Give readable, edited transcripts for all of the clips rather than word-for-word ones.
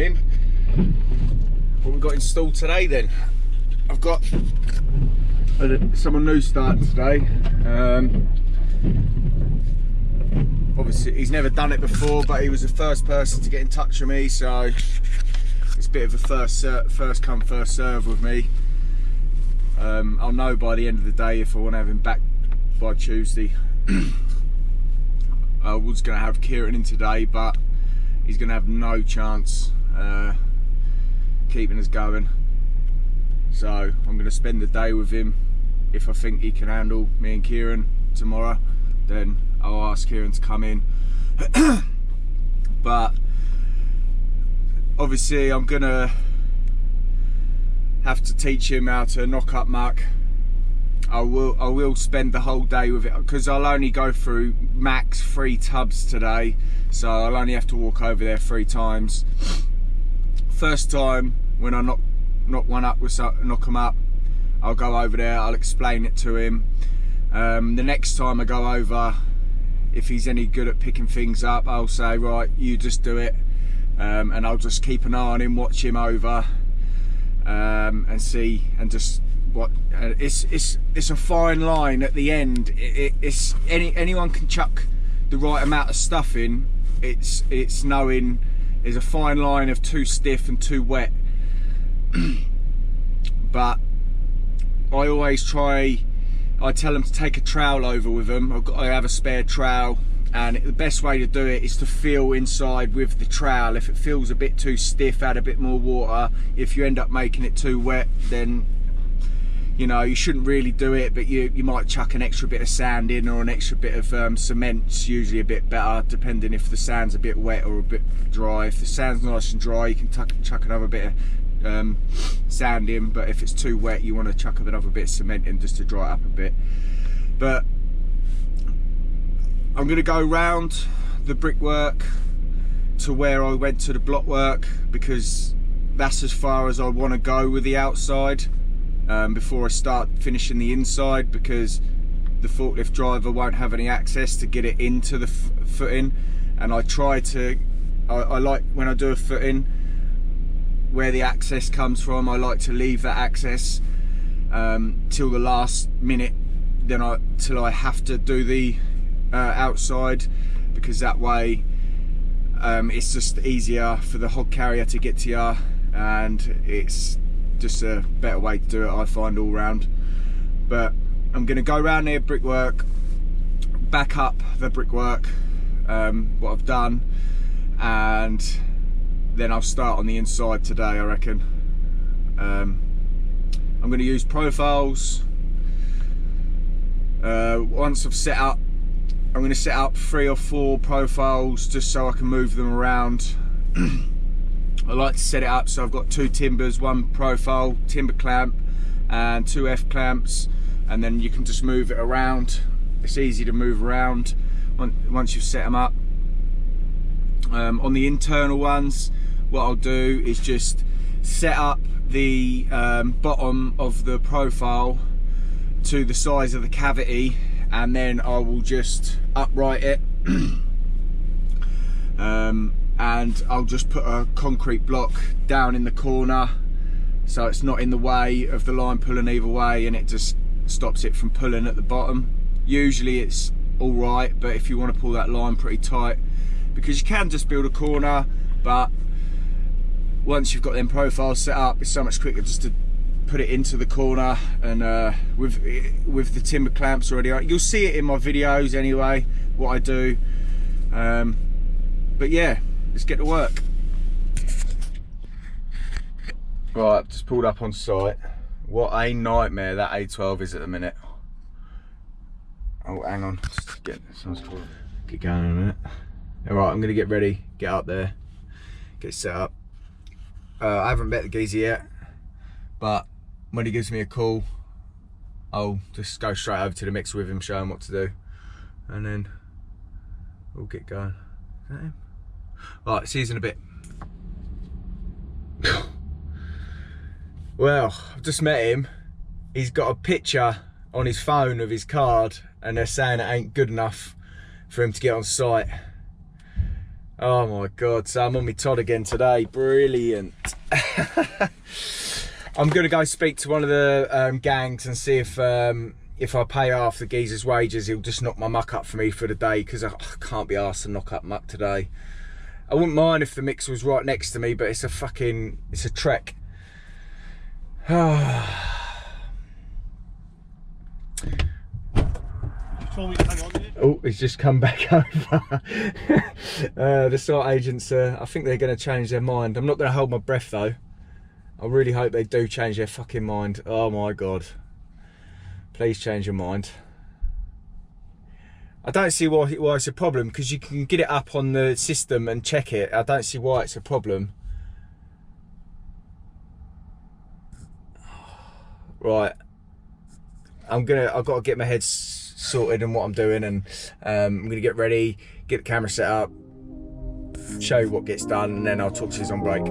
morning. What we've got installed today then? I've got someone new starting today. Obviously he's never done it before, but he was the first person to get in touch with me, so it's a bit of a first come first serve with me. I'll know by the end of the day if I want to have him back by Tuesday. I was going to have Kieran in today, but he's going to have no chance keeping us going. So I'm going to spend the day with him. If I think he can handle me and Kieran tomorrow, then I'll ask Kieran to come in. But obviously I'm going to have to teach him how to knock up muck. I will spend the whole day with it, because I'll only go through max 3 tubs today, so I'll only have to walk over there 3 times. First time when I knock one up with knock 'em up, I'll go over there, I'll explain it to him. The next time I go over, if he's any good at picking things up, I'll say, right, you just do it, and I'll just keep an eye on him, watch him over, and see, and just what it's a fine line at the end. It's anyone can chuck the right amount of stuff in. It's knowing there's a fine line of too stiff and too wet. But I always try, I tell them to take a trowel over with them. I have a spare trowel, and the best way to do it is to feel inside with the trowel. If it feels a bit too stiff, add a bit more water. If you end up making it too wet, then you know you shouldn't really do it, but you might chuck an extra bit of sand in, or an extra bit of cement. It's usually a bit better, depending if the sand's a bit wet or a bit dry. If the sand's nice and dry, you can chuck another bit of sand in, but if it's too wet, you want to chuck another bit of cement in just to dry it up a bit. But I'm going to go round the brickwork to where I went to the block work, because that's as far as I want to go with the outside before I start finishing the inside, because the forklift driver won't have any access to get it into the footing. And I like, when I do a footing, where the access comes from, I like to leave that access till the last minute, till I have to do the outside, because that way it's just easier for the hog carrier to get to you, and it's just a better way to do it, I find, all round. But I'm going to go around there, brickwork, back up the brickwork, what I've done, and then I'll start on the inside today, I reckon. I'm going to use profiles. Once I've set up, I'm going to set up 3 or 4 profiles just so I can move them around. I like to set it up so I've got 2 timbers, 1 profile, timber clamp, and 2 F clamps, and then you can just move it around. It's easy to move around once you've set them up. On the internal ones, what I'll do is just set up the bottom of the profile to the size of the cavity, and then I will just upright it, and I'll just put a concrete block down in the corner so it's not in the way of the line pulling either way, and it just stops it from pulling at the bottom. Usually it's all right, but if you want to pull that line pretty tight, because you can just build a corner, but once you've got them profiles set up, it's so much quicker just to put it into the corner. And with the timber clamps already on, you'll see it in my videos anyway, what I do. But yeah, let's get to work. Right, just pulled up on site. What a nightmare that A12 is at the minute. Oh, hang on, just get going in a minute. Alright, I'm gonna get ready, get up there, get set up. I haven't met the geezer yet, but when he gives me a call, I'll just go straight over to the mixer with him, show him what to do, and then we'll get going. Is that him? Right, see you in a bit. Well, I've just met him. He's got a picture on his phone of his card, and they're saying it ain't good enough for him to get on site. Oh my God, so I'm on my Todd again today, brilliant. I'm gonna go speak to one of the gangs and see if I pay half the geezer's wages, he'll just knock my muck up for me for the day, because I can't be arsed to knock up muck today. I wouldn't mind if the mixer was right next to me, but it's a trek. Oh, he's just come back over. The site agents, I think they're going to change their mind. I'm not going to hold my breath though. I really hope they do change their fucking mind. Oh my God. Please change your mind. I don't see why it's a problem, because you can get it up on the system and check it. I don't see why it's a problem. Right. I've got to get my head sorted on what I'm doing, and I'm going to get ready, get the camera set up, show you what gets done, and then I'll talk to you on break.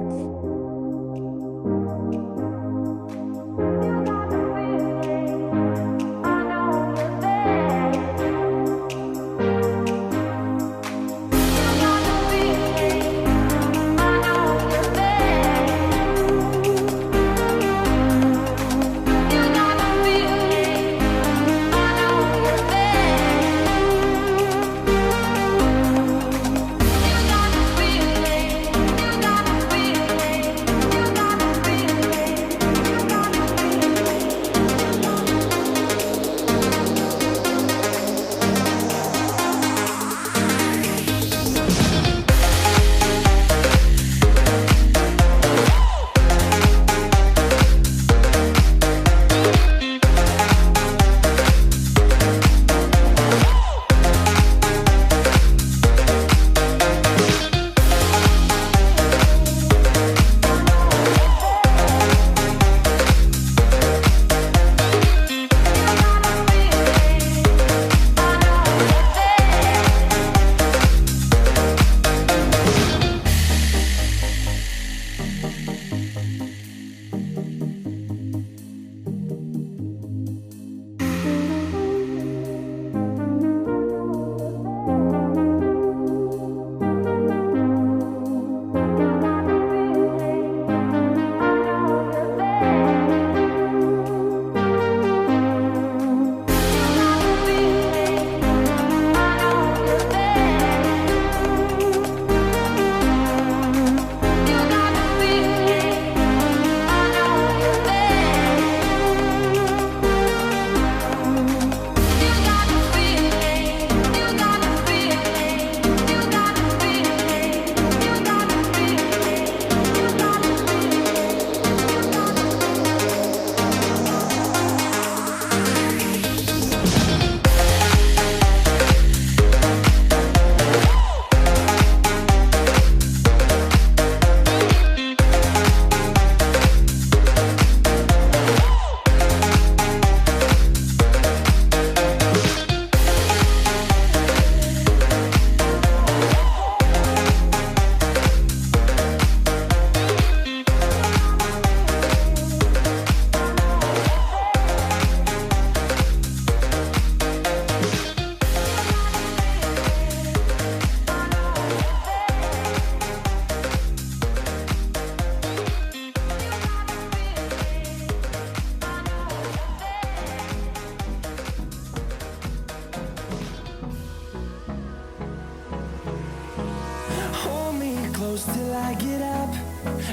Till I get up,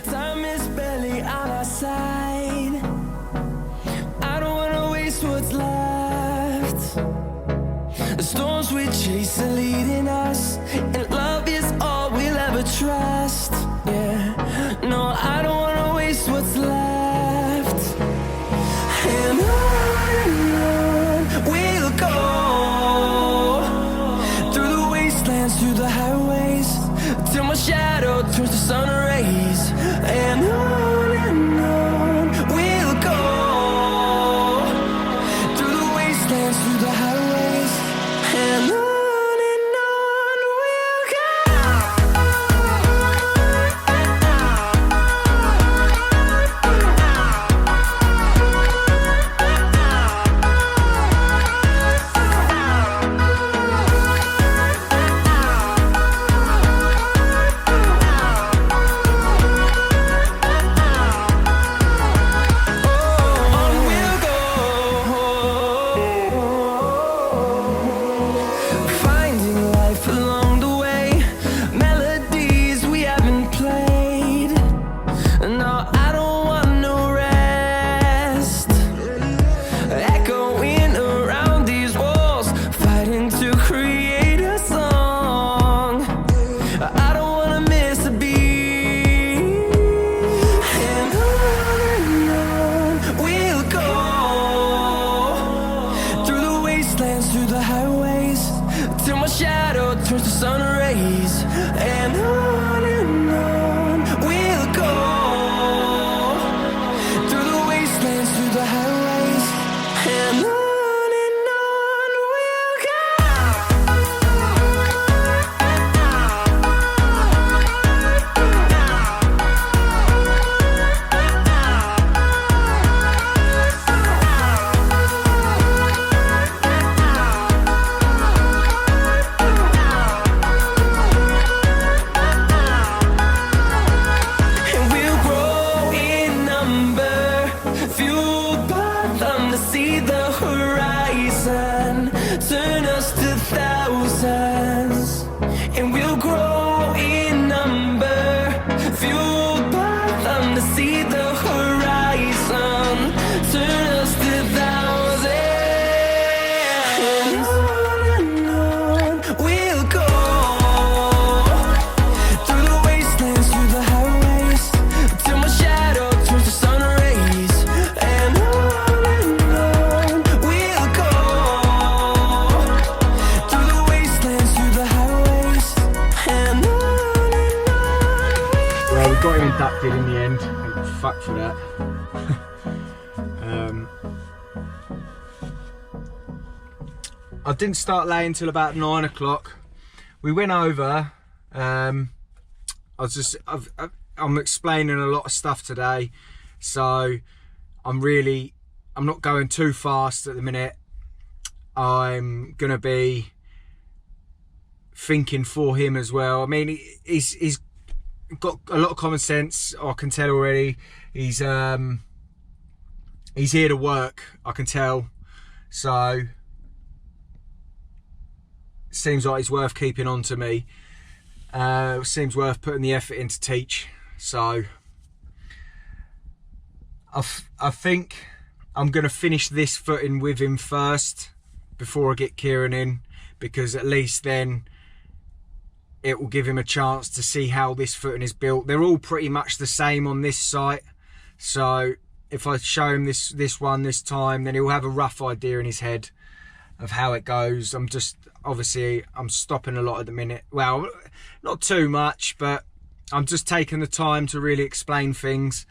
time is barely on our side. I don't wanna waste what's left. The storms we chase are leading us, and love is all we'll ever trust. Yeah, no, I don't wanna waste what's left. And on we'll go, through the wastelands, through the highways, till my shadow turns to sun rays. And on we'll go, through the wastelands, through the highways, and on we'll go. got him inducted in the end. Fuck for that. I didn't start laying till about 9 o'clock. We went over. I'm explaining a lot of stuff today, so I'm not going too fast at the minute. I'm gonna be thinking for him as well. I mean, he's got a lot of common sense. I can tell already. He's here to work. I can tell. So seems like it's worth keeping on to me. Seems worth putting the effort in to teach. So I think I'm going to finish this footing with him first before I get Kieran in, because at least then it will give him a chance to see how this footing is built. They're all pretty much the same on this site, so if I show him this one this time, then he'll have a rough idea in his head of how it goes. Obviously I'm stopping a lot at the minute. Well, not too much, but I'm just taking the time to really explain things.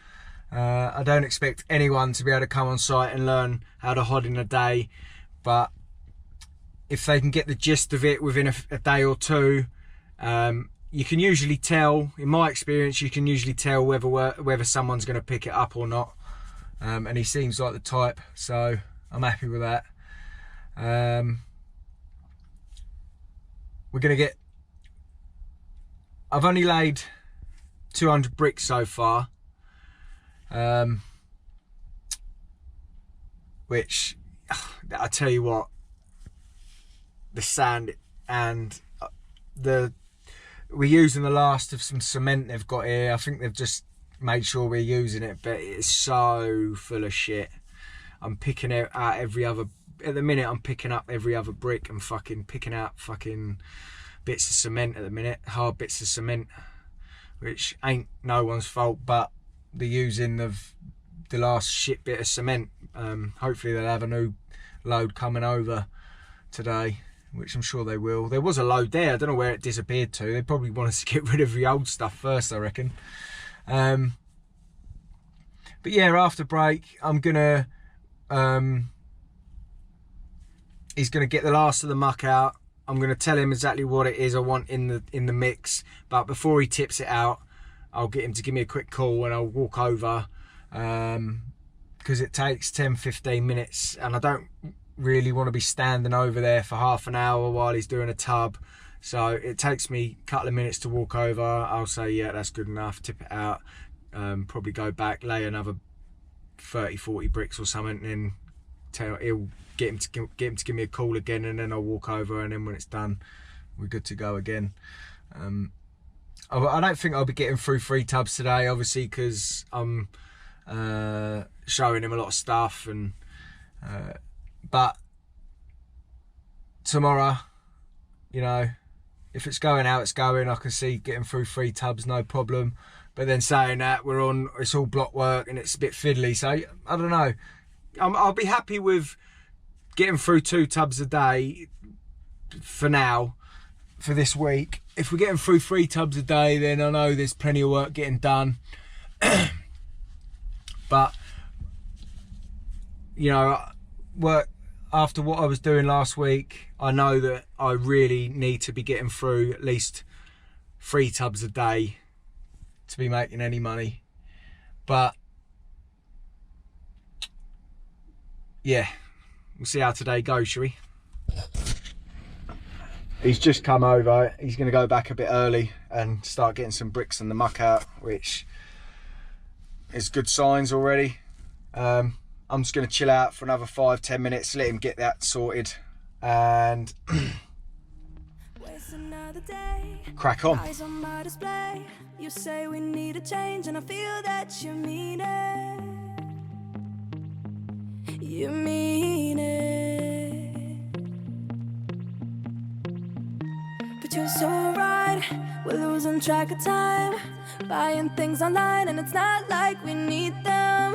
I don't expect anyone to be able to come on site and learn how to hod in a day, but if they can get the gist of it within a day or two, you can usually tell, in my experience, you can usually tell whether someone's going to pick it up or not. And he seems like the type, so I'm happy with that. We're going to I've only laid 200 bricks so far, which I tell you what, the sand and we're using the last of some cement they've got here. I think they've just made sure we're using it, but it's so full of shit. I'm picking out every other, at the minute I'm picking up every other brick and picking out bits of cement at the minute, hard bits of cement, which ain't no one's fault but the using of the last shit bit of cement. Hopefully they'll have a new load coming over today, which I'm sure they will. There was a load there, I don't know where it disappeared to. They probably wanted to get rid of the old stuff first, I reckon. But yeah, after break I'm gonna he's gonna get the last of the muck out. I'm gonna tell him exactly what it is I want in the mix, but before he tips it out, I'll get him to give me a quick call and I'll walk over, because it takes 10-15 minutes and I don't really want to be standing over there for half an hour while he's doing a tub. So it takes me a couple of minutes to walk over. I'll say, yeah, that's good enough, tip it out, probably go back, lay another 30-40 bricks or something, and then he'll get him to give me a call again, and then I'll walk over, and then when it's done, we're good to go again. I don't think I'll be getting through 3 tubs today, obviously, because I'm showing him a lot of stuff, and but tomorrow, you know, if it's going out, it's going. I can see getting through 3 tubs, no problem. But then saying that, it's all block work and it's a bit fiddly, so I don't know. I'll be happy with getting through 2 tubs a day for now, for this week. If we're getting through 3 tubs a day, then I know there's plenty of work getting done. But you know, work after what I was doing last week, I know that I really need to be getting through at least 3 tubs a day to be making any money. But yeah, we'll see how today goes, shall we? He's just come over. He's going to go back a bit early and start getting some bricks and the muck out, which is good signs already. I'm just going to chill out for another 5-10 minutes, let him get that sorted, and crack on. You say we need a change, and I feel that you mean it. You mean it. But you're so right, we're losing track of time, buying things online, and it's not like we need them.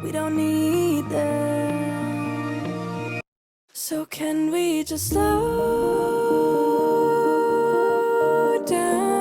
We don't need them. So can we just slow down?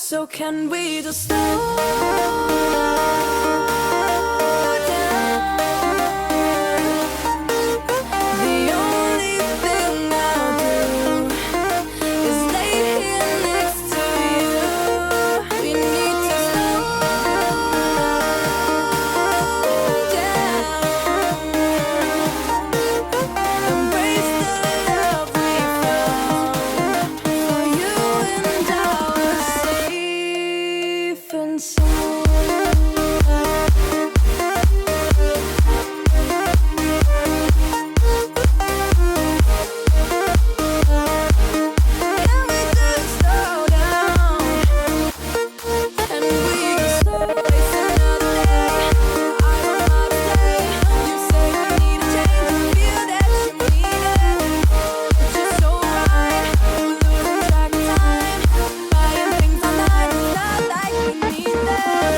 So can we just slow down? The only thing I'll do is lay here next to you. We need to slow down. Embrace the love we found. For you and I were safe and sound. Can we just slow down? And we can slow waste another day. I don't know to say. You say you need a change, feel that you need it. It's just so right. We're losing track of time. Buying things online, it's not like we need them.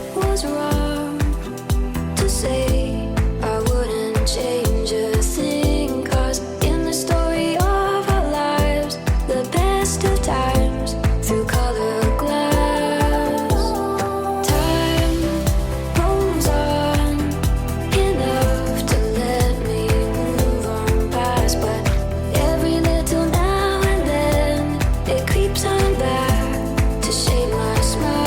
I was wrong to say I wouldn't change a thing, 'cause in the story of our lives, the best of times through colored glass, time rolls on enough to let me move on past, but every little now and then it creeps on back to shade my smile.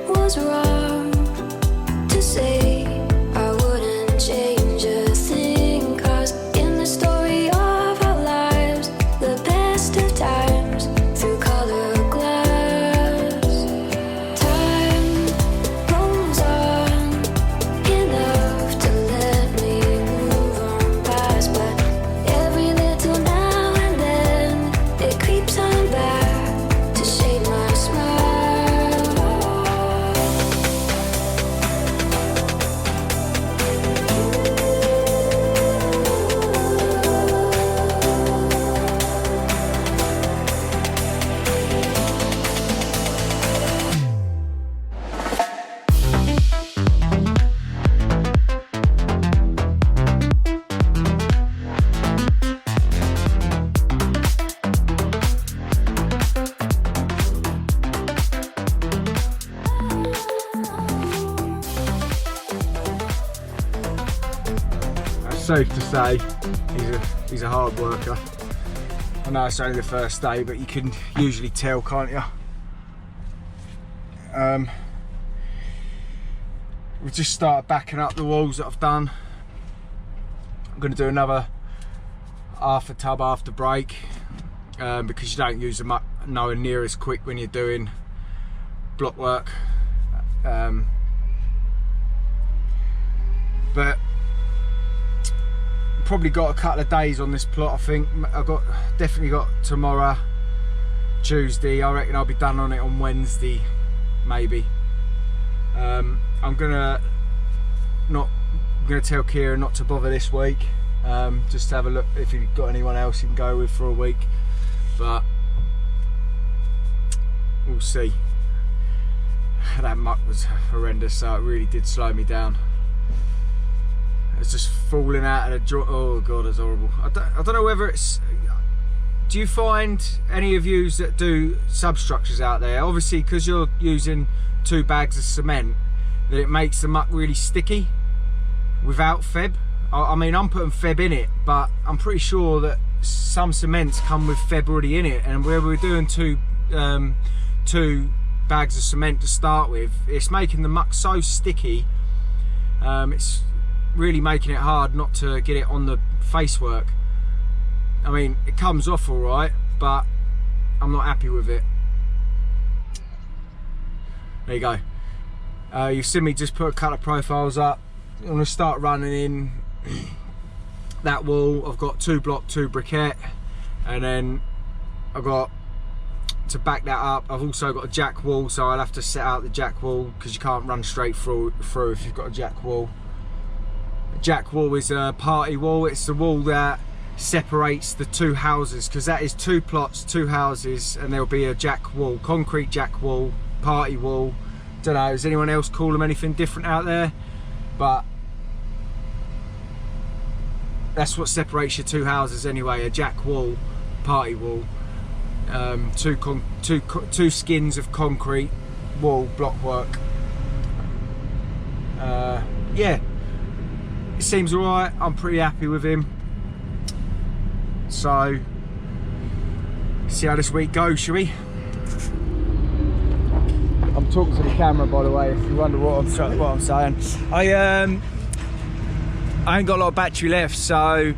I was wrong to say I wouldn't change a thing, 'cause in the story of our lives, the best of times through colored glass, time rolls on enough to let me move on past, but every little now and then it creeps on back to shade my smile. It's safe to say he's a hard worker. I know it's only the first day, but you can usually tell, can't you? We've just started backing up the walls that I've done. I'm going to do another half a tub after break, because you don't use them up nowhere near as quick when you're doing block work. But probably got a couple of days on this plot. I think I've definitely got tomorrow, Tuesday. I reckon I'll be done on it on Wednesday, maybe. I'm gonna tell Kira not to bother this week. Just to have a look if you've got anyone else you can go with for a week, but we'll see. That muck was horrendous, so it really did slow me down. It's just falling out of the joint. Oh god, it's horrible. I don't know whether it's do you find any of you that do substructures out there, obviously because you're using 2 bags of cement, that it makes the muck really sticky without Feb? I mean, I'm putting Feb in it, but I'm pretty sure that some cements come with Feb already in it, and where we're doing two bags of cement to start with, it's making the muck so sticky. It's really making it hard not to get it on the facework. I mean, it comes off all right, but I'm not happy with it. There you go. You've seen me just put a couple of profiles up. I'm going to start running in that wall. I've got 2 block, 2 briquette, and then I've got to back that up. I've also got a jack wall, so I'll have to set out the jack wall because you can't run straight through if you've got a jack wall. A jack wall is a party wall. It's the wall that separates the 2 houses, because that is 2 plots, 2 houses, and there'll be a jack wall, concrete jack wall, party wall. Don't know, does anyone else call them anything different out there? But that's what separates your 2 houses anyway, a jack wall, party wall. 2 skins of concrete wall block work. Yeah, it seems alright. I'm pretty happy with him. So, see how this week goes, shall we? I'm talking to the camera, by the way, if you wonder what I'm saying. I ain't got a lot of battery left, so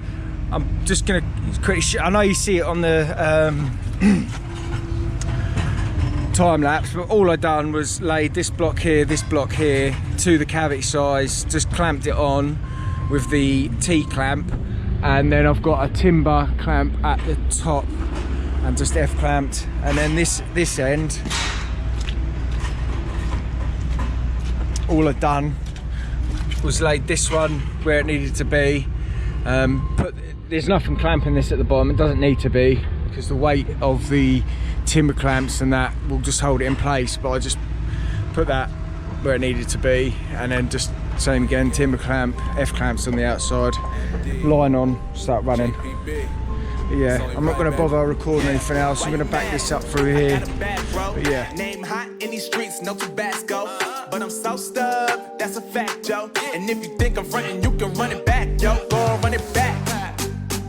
I'm just gonna quickly. I know you see it on the time lapse, but all I done was laid this block here to the cavity size, just clamped it on with the T-clamp, and then I've got a timber clamp at the top and just F-clamped, and then this end, all I've done was laid this one where it needed to be. There's nothing clamping this at the bottom, it doesn't need to be, because the weight of the timber clamps and that will just hold it in place, but I just put that where it needed to be, and then just same again, timber clamp, F clamps on the outside, line on, start running. But yeah, I'm not going to bother recording anything else. I'm going to back this up through here. But yeah. Name hot in these streets, no Tabasco, but I'm so stuck, that's a fact, yo. And if you think I'm frontin', you can run it back, yo. Go on, run it back.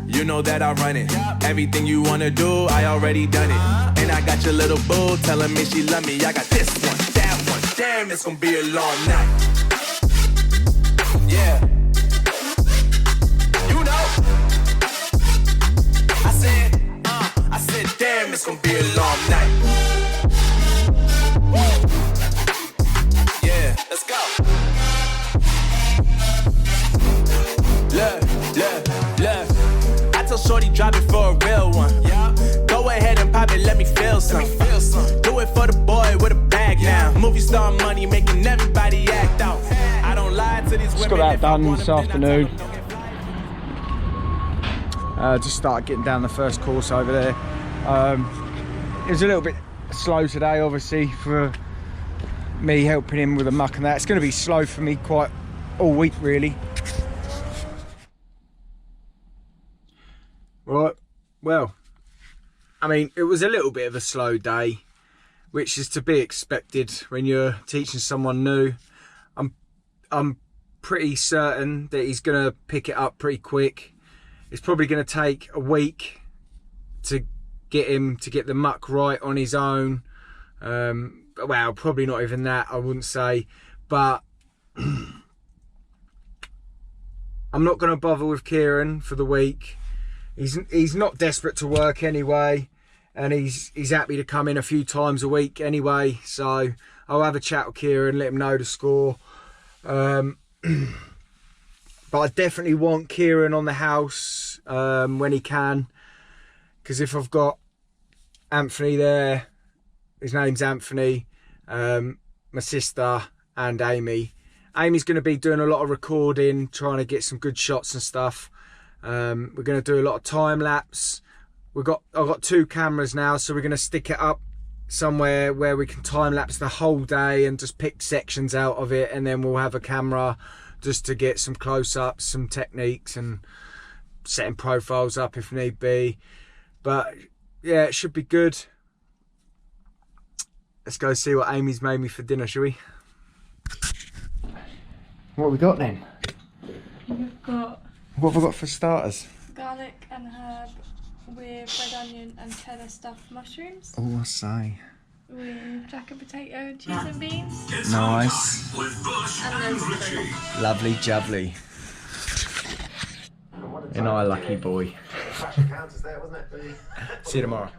You know that I run it. Everything you wanna do, I already done it. And I got your little boo telling me she love me. I got this one, that one. Damn, it's gonna be a long night. Yeah. You know. I said, damn, it's gonna be a long night. Yeah, let's go. Look. I told Shorty drop it for a real one. Yeah. Go ahead and pop it, let me feel some. Do it for the boy with a bag now. Movie star money making everybody act out. I don't lie to these women. Just got that done this afternoon. Just started getting down the first course over there. It was a little bit slow today, obviously, for me helping him with the muck and that. It's going to be slow for me quite all week, really. Right, well, I mean, it was a little bit of a slow day, which is to be expected when you're teaching someone new. I'm pretty certain that he's going to pick it up pretty quick. It's probably going to take a week to get him to get the muck right on his own. Well, probably not even that, I wouldn't say. But I'm not going to bother with Kieran for the week. He's not desperate to work anyway, and he's happy to come in a few times a week anyway. So I'll have a chat with Kieran, let him know the score. But I definitely want Kieran on the house when he can, because if I've got Anthony there, his name's Anthony, my sister and Amy. Amy's going to be doing a lot of recording, trying to get some good shots and stuff. We're going to do a lot of time lapse. I've got 2 cameras now, so we're going to stick it up somewhere where we can time lapse the whole day and just pick sections out of it, and then we'll have a camera just to get some close-ups, some techniques, and setting profiles up if need be. But yeah, it should be good. Let's go see what Amy's made me for dinner, shall we? What have we got then? We've got What have I got for starters? garlic and herb with red onion and cheddar stuffed mushrooms. Oh, I say. With jacket potato, cheese and beans. Nice. And then fruit. Lovely jubbly. And I lucky boy. See you tomorrow.